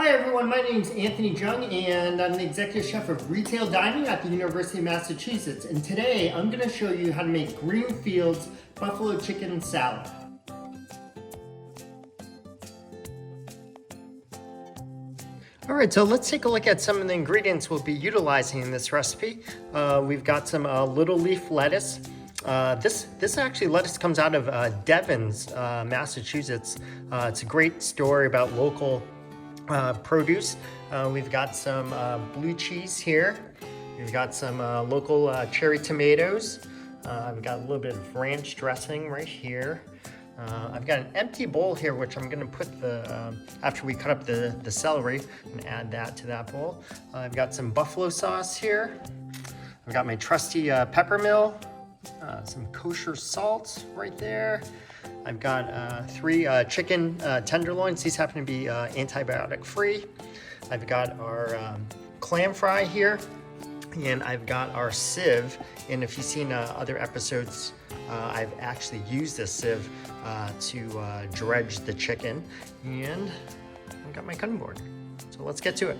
Hi everyone, my name is Anthony Jung and I'm the executive chef of retail dining at the University of Massachusetts. And today I'm going to show you how to make Greenfield's buffalo chicken salad. Alright, so let's take a look at some of the ingredients we'll be utilizing in this recipe. We've got some little leaf lettuce. This actually lettuce comes out of Devon's, Massachusetts. It's a great story about local produce. We've got some blue cheese here. We've got some local cherry tomatoes. I've got a little bit of ranch dressing right here. I've got an empty bowl here, which I'm going to put after we cut up the celery, and add that to that bowl. I've got some buffalo sauce here. I've got my trusty pepper mill, some kosher salt right there. I've got 3 chicken tenderloins. These happen to be antibiotic free. I've got our clam fry here, and I've got our sieve. And if you've seen other episodes, I've actually used this sieve to dredge the chicken. And I've got my cutting board. So let's get to it.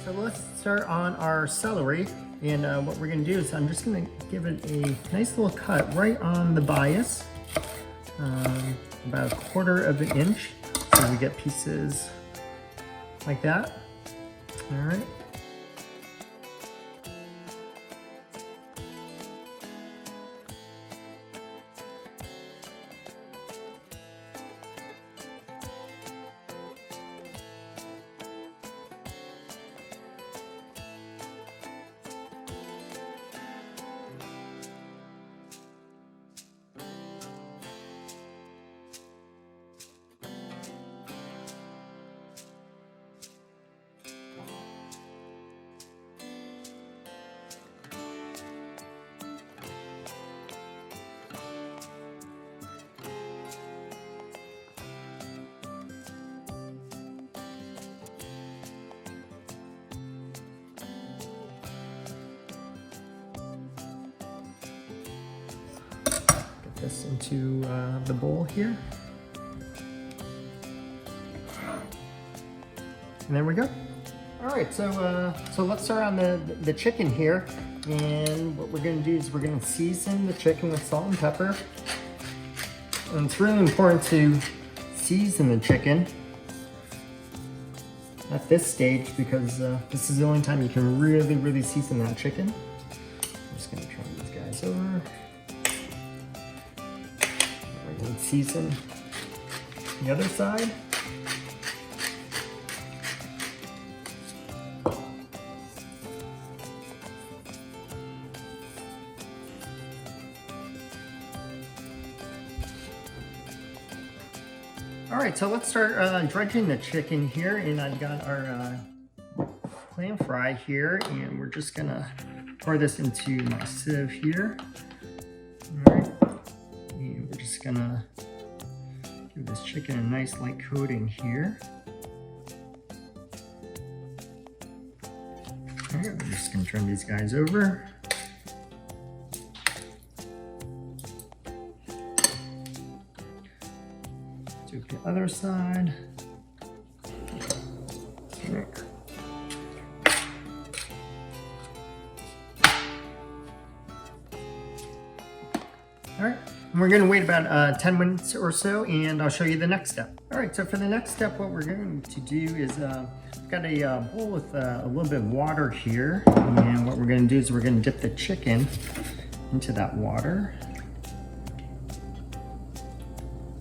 So let's start on our celery. And what we're gonna do is I'm just gonna give it a nice little cut right on the bias. About 1/4 of an inch, so we get pieces like that. All right. This into the bowl here. And there we go. All right, so let's start on the chicken here. And what we're gonna do is we're gonna season the chicken with salt and pepper. And it's really important to season the chicken at this stage because this is the only time you can really season that chicken. I'm just gonna turn these guys over. And season the other side. All right, so let's start dredging the chicken here, and I've got our clam fry here, and we're just gonna pour this into my sieve here. All right. And we're just gonna give this chicken a nice light coating here. All right, we're just gonna turn these guys over. Do the other side. All right. All right, and we're gonna wait about 10 minutes or so, and I'll show you the next step. All right, so for the next step, what we're going to do is, we've got a bowl with a little bit of water here, and what we're gonna do is we're gonna dip the chicken into that water.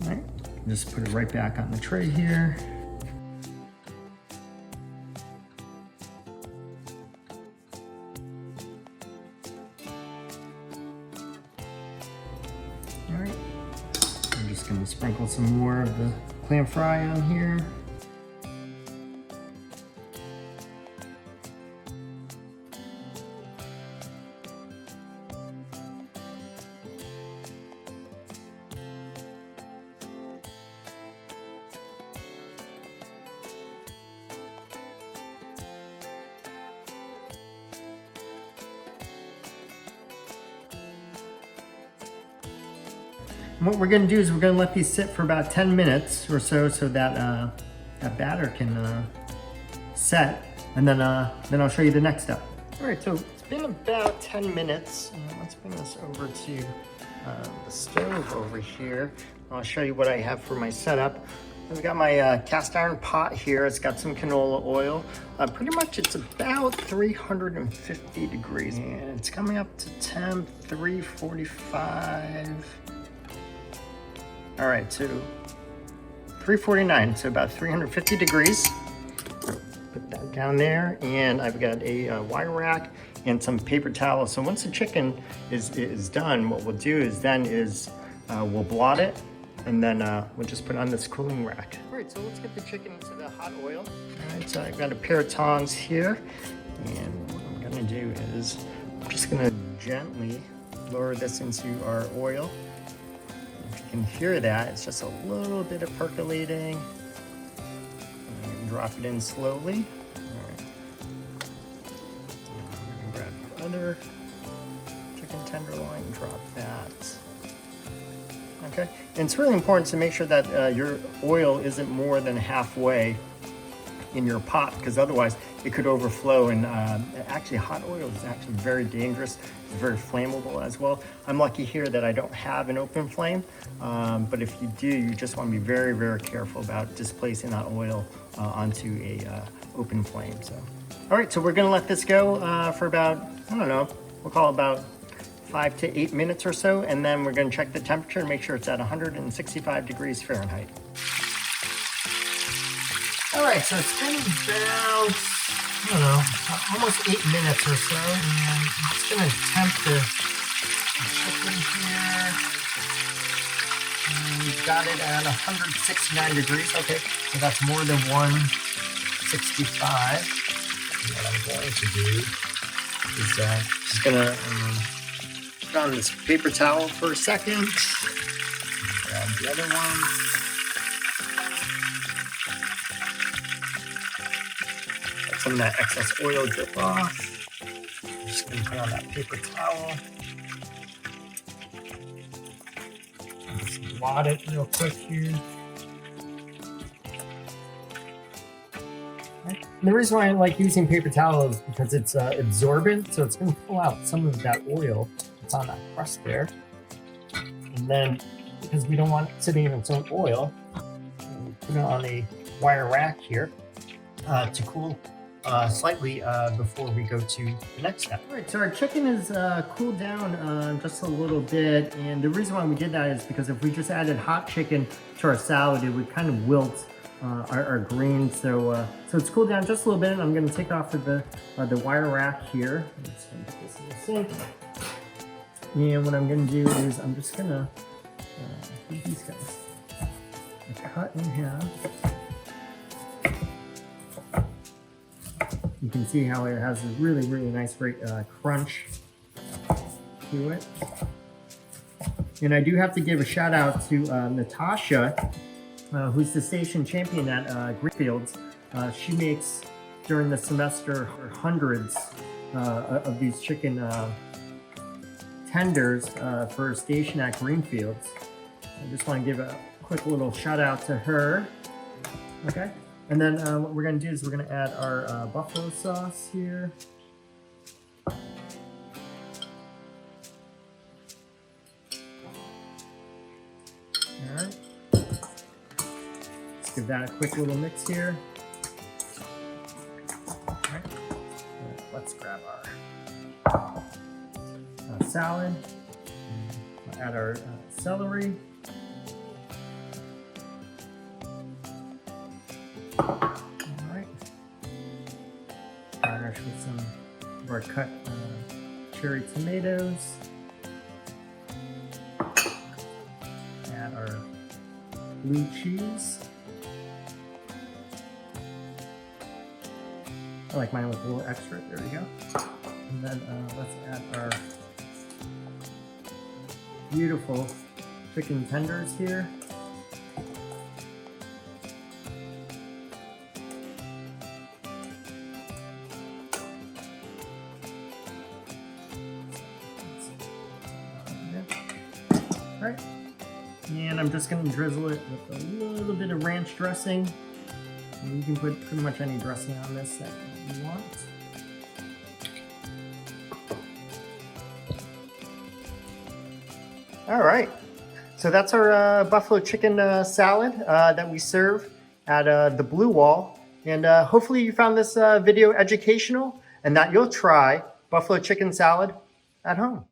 All right, just put it right back on the tray here. All right, I'm just gonna sprinkle some more of the clam fry on here. And what we're going to do is we're going to let these sit for about 10 minutes or so, so that that batter can set, and then I'll show you the next step. All right, so it's been about 10 minutes. Let's bring this over to the stove over here. I'll show you what I have for my setup. I've got my cast iron pot here. It's got some canola oil. Pretty much it's about 350 degrees. And it's coming up to temp 345. All right, so 349, so about 350 degrees. Put that down there, and I've got a wire rack and some paper towels. So once the chicken is done, what we'll do is we'll blot it, and then we'll just put it on this cooling rack. All right, so let's get the chicken into the hot oil. All right, so I've got a pair of tongs here, and what I'm gonna do is I'm just gonna gently lower this into our oil. If you can hear that, it's just a little bit of percolating. Drop it in slowly. All right. I'm gonna grab the other chicken tenderloin, drop that. Okay, and it's really important to make sure that your oil isn't more than halfway in your pot, because otherwise it could overflow, and actually hot oil is actually very dangerous. It's very flammable as well. I'm lucky here that I don't have an open flame, but if you do, you just want to be very, very careful about displacing that oil onto a open flame. So, all right, so we're gonna let this go for about, I don't know, we'll call it about 5 to 8 minutes or so, and then we're gonna check the temperature and make sure it's at 165 degrees Fahrenheit. All right, so it's been about, I don't know, almost 8 minutes or so, and I'm just gonna temp the chicken here. And we've got it at 169 degrees. Okay, so that's more than 165. And what I'm going to do is just gonna put on this paper towel for a second. Grab the other one. Some of that excess oil drip off. I'm just gonna put on that paper towel. Just blot it real quick here. And the reason why I like using paper towel is because it's absorbent, so it's gonna pull out some of that oil that's on that crust there. And then, because we don't want it sitting in its own oil, we put it on a wire rack here to cool slightly before we go to the next step. All right, so our chicken is cooled down just a little bit, and the reason why we did that is because if we just added hot chicken to our salad, it would kind of wilt our greens. So it's cooled down just a little bit, and I'm going to take off of the wire rack here. I'm just going to put this in the sink, and what I'm going to do is I'm just going to these guys cut in half. You can see how it has a really, really nice crunch to it. And I do have to give a shout out to Natasha, who's the station champion at Greenfield. She makes, during the semester, hundreds of these chicken tenders for her station at Greenfield. I just want to give a quick little shout out to her. Okay. And then what we're going to do is we're going to add our buffalo sauce here. All right. Let's give that a quick little mix here. All right. Let's grab our salad. We'll add our celery. Alright, garnish with some of our cut cherry tomatoes. Add our blue cheese. I like mine with a little extra, there we go. And then let's add our beautiful chicken tenders here. Right, and I'm just going to drizzle it with a little bit of ranch dressing. And you can put pretty much any dressing on this that you want. All right, so that's our buffalo chicken salad that we serve at the Blue Wall. And hopefully you found this video educational and that you'll try buffalo chicken salad at home.